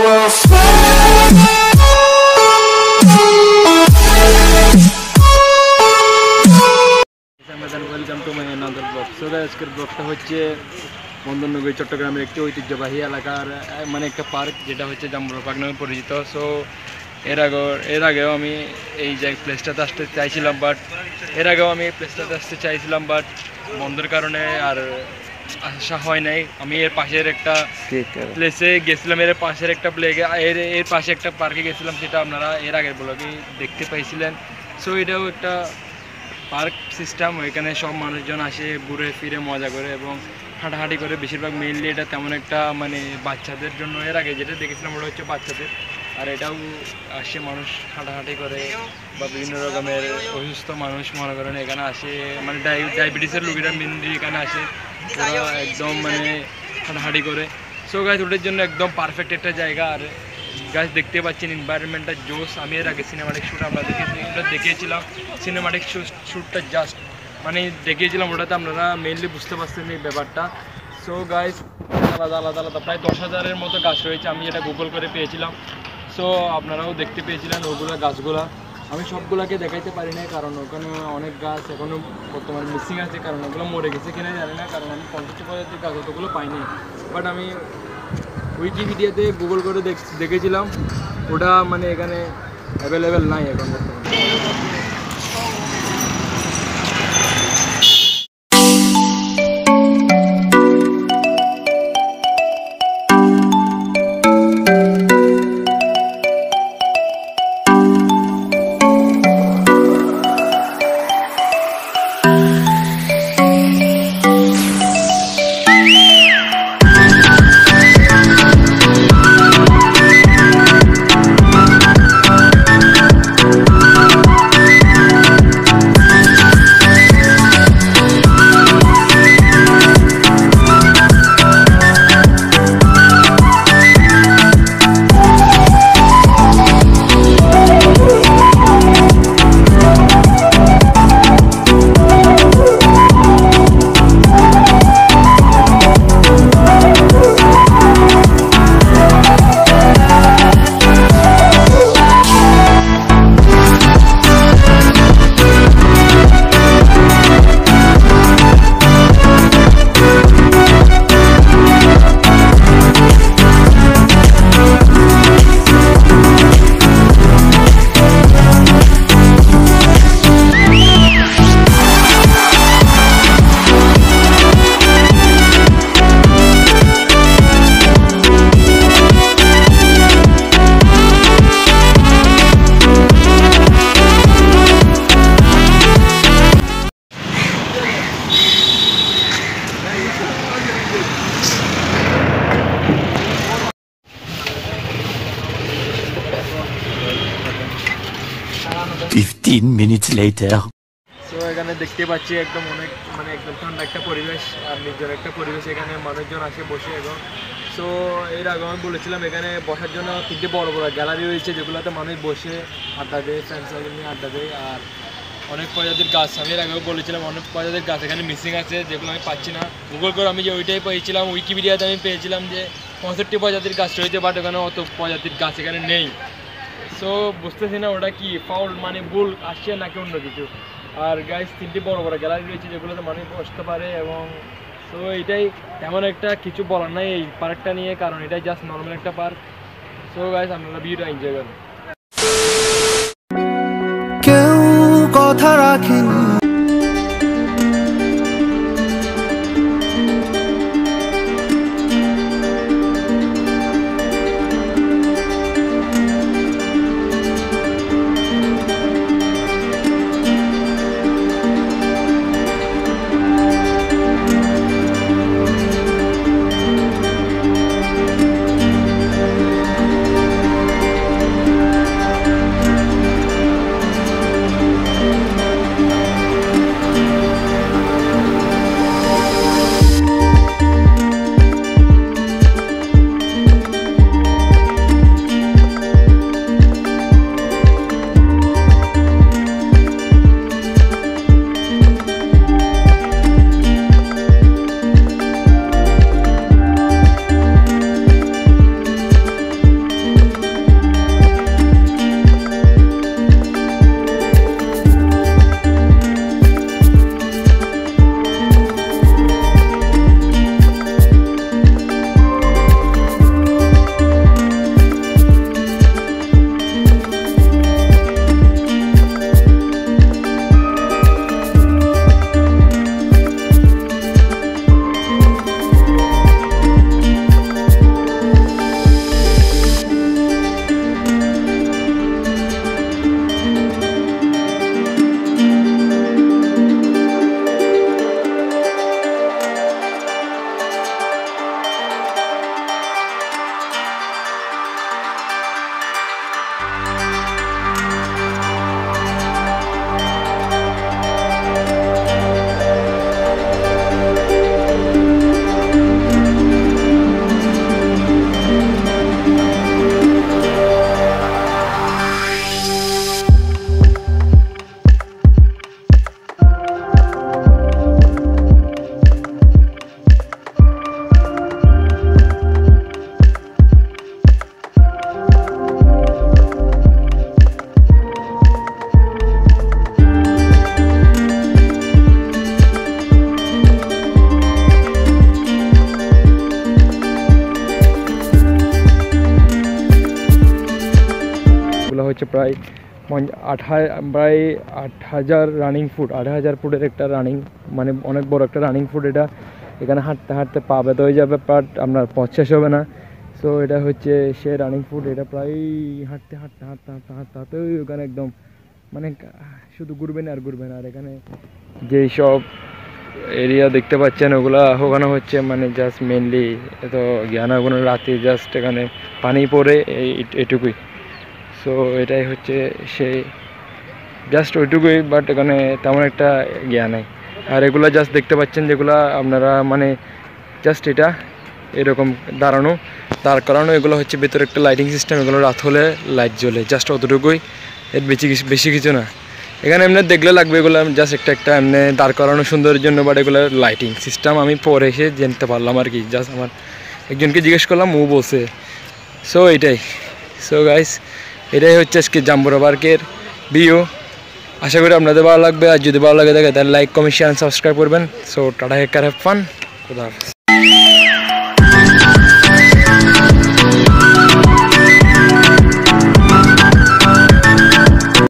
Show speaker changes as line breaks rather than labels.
will fly.
Welcome to my another blog. So guys, আজকের ব্লগটা হচ্ছে বন্দরনগরী চট্টগ্রামের একটি ঐতিহ্যবাহী এলাকার মানে একটা পার্ক, যেটা হচ্ছে জাম্বুরা পার্ক নামে পরিচিত। সো এর আগেও আমি এই যে প্লেসটাতে আসতে চাইছিলাম, বাট বন্ধের কারণে আর আসা হয় নাই। আমি এর পাশের একটা প্লেসে গেছিলাম, এর পাশের একটা পার্কে গেছিলাম, সেটা আপনারা এর আগের ব্লগে দেখতে পাইছিলেন। সো এটাও একটা পার্ক সিস্টেম, এখানে সব মানুষজন আসে ঘুরে ফিরে মজা করে এবং হাঁটাহাঁটি করে। বেশিরভাগ মেইনলি এটা তেমন একটা মানে বাচ্চাদের জন্য, এর আগে যেটা দেখেছিলাম ওটা হচ্ছে বাচ্চাদের, আর এটাও আসে মানুষ হাঁটাহাঁটি করে বা বিভিন্ন রকমের অসুস্থ মানুষ মনে করেন এখানে আসে, মানে ডায়াবেটিসের রোগীরা মেনলি এখানে আসে, ওরা একদম মানে হাঁটাহাঁটি করে। সো গাইস, ওটার জন্য একদম পারফেক্ট একটা জায়গা। আর গাছ দেখতে পাচ্ছেন এনভায়রনমেন্টটা জোস। আমি এর আগে সিনেমাটিক শ্যুট আমরা দেখিয়েছিলাম, সিনেমাটিক শ্যুটটা জাস্ট মানে দেখিয়েছিলাম, ওটাতে আপনারা মেইনলি বুঝতে পারছেন এই ব্যাপারটা। সো গাইস, আলাদা প্রায় 10,000-এর মতো গাছ রয়েছে, আমি এটা গুগল করে পেয়েছিলাম। সো আপনারাও দেখতে পেয়েছিলেন ওগুলো গাছগুলা। আমি সবগুলোকে দেখাইতে পারি না, কারণ ওখানে অনেক গাছ এখনও বর্তমানে মিসিং আছে, কারণ ওগুলো মরে গেছে কিনা জানি না, কারণ আমি 50 প্রজাতির গাছ অতগুলো পাইনি। বাট আমি উইকিপিডিয়াতে গুগল করে দেখেছিলাম, ওটা মানে এখানে অ্যাভেলেবেল নাই এখন বর্তমানে।
15 minutes later.
সো এখানে দেখতে পাচ্ছি একদম একদম ঠান্ডা একটা পরিবেশ আর নির্জন একটা পরিবেশ, এখানে মানুষজন আসে বসে এখন। সো এর আগে আমি বলেছিলাম এখানে বসার জন্য 3টে বড় বড় গ্যালারি রয়েছে, যেগুলোতে মানুষ বসে আড্ডা দেয়, ফ্রেন্ডস নিয়ে আড্ডা দেয়। আর অনেক প্রজাতির গাছ, আমি এর আগেও বলেছিলাম অনেক প্রজাতির গাছ এখানে মিসিং আছে, যেগুলো আমি পাচ্ছি না। গুগল করে আমি যে ওইটাই পেয়েছিলাম, উইকিপিডিয়াতে আমি পেয়েছিলাম যে 65 প্রজাতির গাছ রয়েছে, বাট ওখানে অত প্রজাতির গাছ এখানে নেই। সো বুঝতেছি না ওটা কি ফাউল মানে ভুল আসছে নাকি অন্য কিছু। আর গাইস, 3টি বড় বড় গ্যালারি রয়েছে, যেগুলোতে মানুষ বসতে পারে এবং সো এটাই তেমন একটা কিছু বলার নাই এই পার্কটা নিয়ে, কারণ এটাই জাস্ট নর্মাল একটা পার্ক। সো গাইস, আপনারা ভিডিওটা এনজয় করেন।
কেউ কথা রাখেনি,
হচ্ছে প্রায় 8,000 রানিং ফুট, 8,000 ফুটের একটা রানিং, মানে অনেক বড় একটা রানিং ফুট। এটা এখানে হাঁটতে হাঁটতে পা ব্যথা হয়ে যাবে, বাট আপনার পথ শেষ হবে না। সো এটা হচ্ছে সে রানিং ফুট। এটা প্রায় হাঁটতে হাঁটতে হাঁটতে হাঁটতে হাঁটতে হাঁটতে ওখানে একদম মানে শুধু ঘুরবেন আর ঘুরবেন। আর এখানে যেই সব এরিয়া দেখতে পাচ্ছেন ওখানে হচ্ছে মানে জাস্ট মেনলি এত জ্ঞান কোনো রাতে জাস্ট এখানে পানি পড়ে এটুকুই। সো এটাই হচ্ছে সেই জাস্ট ওইটুকুই, বাট এখানে তেমন একটা জ্ঞান নেই। আর এগুলো জাস্ট দেখতে পাচ্ছেন যেগুলো আপনারা মানে জাস্ট এটা এরকম দাঁড় করানো, এগুলো হচ্ছে ভেতরে একটা লাইটিং সিস্টেম, এগুলো রাত হলে লাইট জ্বলে, জাস্ট অতটুকুই, এর বেশি কিছু না। এখানে এমনি দেখলে লাগবে এগুলো জাস্ট একটা এমনি দাঁড় করানো সুন্দরের জন্য, বাট এগুলো লাইটিং সিস্টেম আমি পরে এসে জানতে পারলাম আর কি। জাস্ট আমার একজনকে জিজ্ঞেস করলাম, ও বসে। সো এটাই। সো গাইস, এটাই হচ্ছে আজকে জাম্বুরা পার্কের ভিউ। আশা করি আপনাদের ভালো লাগবে, আর যদি ভালো লাগে থাকে তাহলে লাইক, কমেন্ট, শেয়ার, সাবস্ক্রাইব করবেন। So tata, Heck, have fun, খুদা হাফেজ।